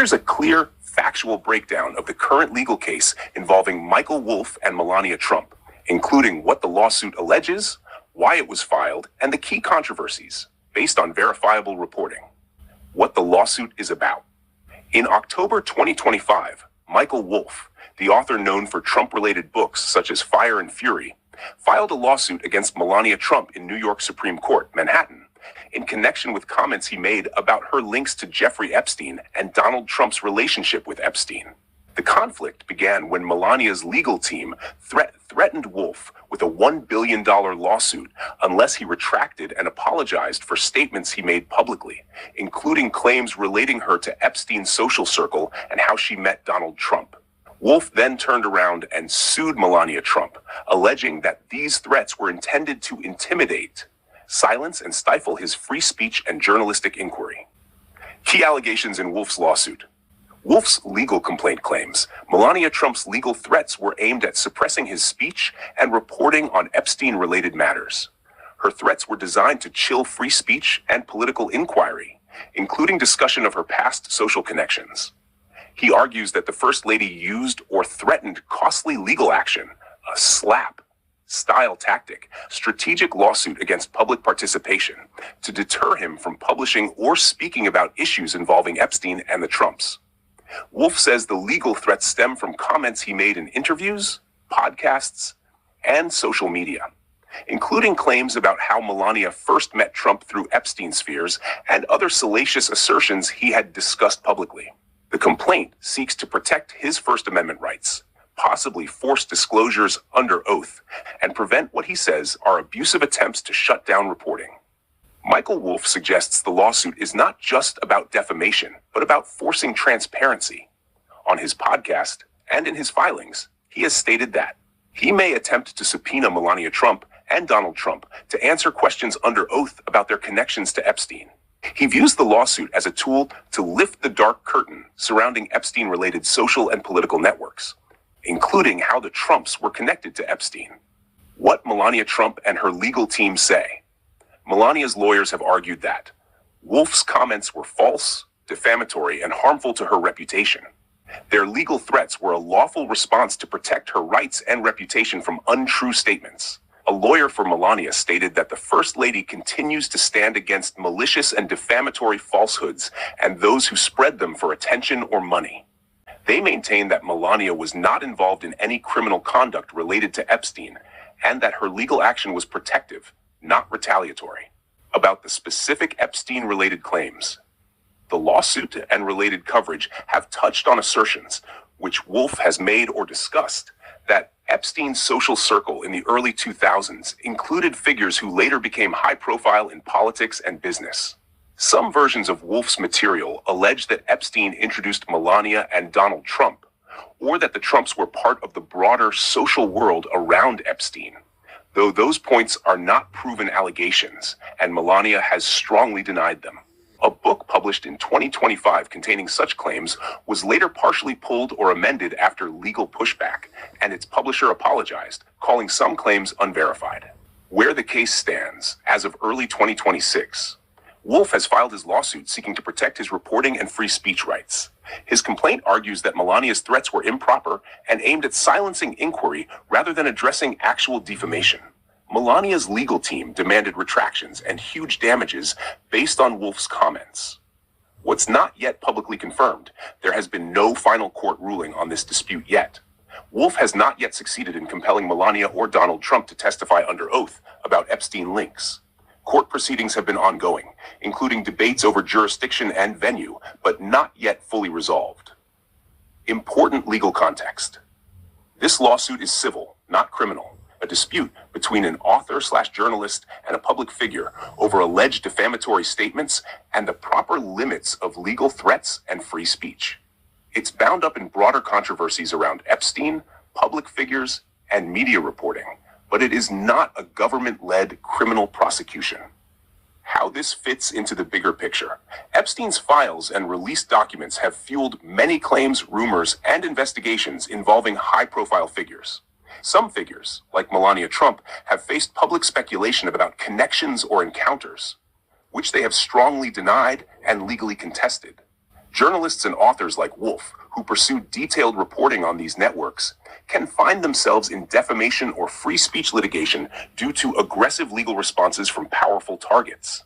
Here's a clear, factual breakdown of the current legal case involving Michael Wolff and Melania Trump, including what the lawsuit alleges, why it was filed, and the key controversies, based on verifiable reporting. What the lawsuit is about. In October 2025, Michael Wolff, the author known for Trump-related books such as Fire and Fury, filed a lawsuit against Melania Trump in New York Supreme Court, Manhattan, in connection with comments he made about her links to Jeffrey Epstein and Donald Trump's relationship with Epstein. The conflict began when Melania's legal team threatened Wolff with a $1 billion lawsuit unless he retracted and apologized for statements he made publicly, including claims relating her to Epstein's social circle and how she met Donald Trump. Wolff then turned around and sued Melania Trump, alleging that these threats were intended to intimidate, silence, and stifle his free speech and journalistic inquiry. Key allegations in Wolff's lawsuit. Wolff's legal complaint claims Melania Trump's legal threats were aimed at suppressing his speech and reporting on Epstein-related matters. Her threats were designed to chill free speech and political inquiry, including discussion of her past social connections. He argues that the First Lady used or threatened costly legal action, a slap-style tactic, strategic lawsuit against public participation, to deter him from publishing or speaking about issues involving Epstein and the Trumps. Wolff says the legal threats stem from comments he made in interviews, podcasts, and social media, including claims about how Melania first met Trump through Epstein spheres and other salacious assertions he had discussed publicly. The complaint seeks to protect his First Amendment rights, possibly force disclosures under oath, and prevent what he says are abusive attempts to shut down reporting. Michael Wolff suggests the lawsuit is not just about defamation, but about forcing transparency. On his podcast and in his filings, he has stated that he may attempt to subpoena Melania Trump and Donald Trump to answer questions under oath about their connections to Epstein. He views the lawsuit as a tool to lift the dark curtain surrounding Epstein-related social and political networks, including how the Trumps were connected to Epstein. What Melania Trump and her legal team say. Melania's lawyers have argued that Wolff's comments were false, defamatory, and harmful to her reputation. Their legal threats were a lawful response to protect her rights and reputation from untrue statements. A lawyer for Melania stated that the First Lady continues to stand against malicious and defamatory falsehoods and those who spread them for attention or money. They maintain that Melania was not involved in any criminal conduct related to Epstein and that her legal action was protective, not retaliatory. About the specific Epstein-related claims. The lawsuit and related coverage have touched on assertions, which Wolff has made or discussed, that Epstein's social circle in the early 2000s included figures who later became high-profile in politics and business. Some versions of Wolff's material allege that Epstein introduced Melania and Donald Trump, or that the Trumps were part of the broader social world around Epstein, though those points are not proven allegations, and Melania has strongly denied them. A book published in 2025 containing such claims was later partially pulled or amended after legal pushback, and its publisher apologized, calling some claims unverified. Where the case stands, as of early 2026, Wolff has filed his lawsuit seeking to protect his reporting and free speech rights. His complaint argues that Melania's threats were improper and aimed at silencing inquiry rather than addressing actual defamation. Melania's legal team demanded retractions and huge damages based on Wolff's comments. What's not yet publicly confirmed, there has been no final court ruling on this dispute yet. Wolff has not yet succeeded in compelling Melania or Donald Trump to testify under oath about Epstein links. Court proceedings have been ongoing, including debates over jurisdiction and venue, but not yet fully resolved. Important legal context. This lawsuit is civil, not criminal, a dispute between an author/journalist and a public figure over alleged defamatory statements and the proper limits of legal threats and free speech. It's bound up in broader controversies around Epstein, public figures, and media reporting, but it is not a government-led criminal prosecution. How this fits into the bigger picture. Epstein's files and released documents have fueled many claims, rumors, and investigations involving high-profile figures. Some figures, like Melania Trump, have faced public speculation about connections or encounters, which they have strongly denied and legally contested. Journalists and authors like Wolff, who pursue detailed reporting on these networks, can find themselves in defamation or free speech litigation due to aggressive legal responses from powerful targets.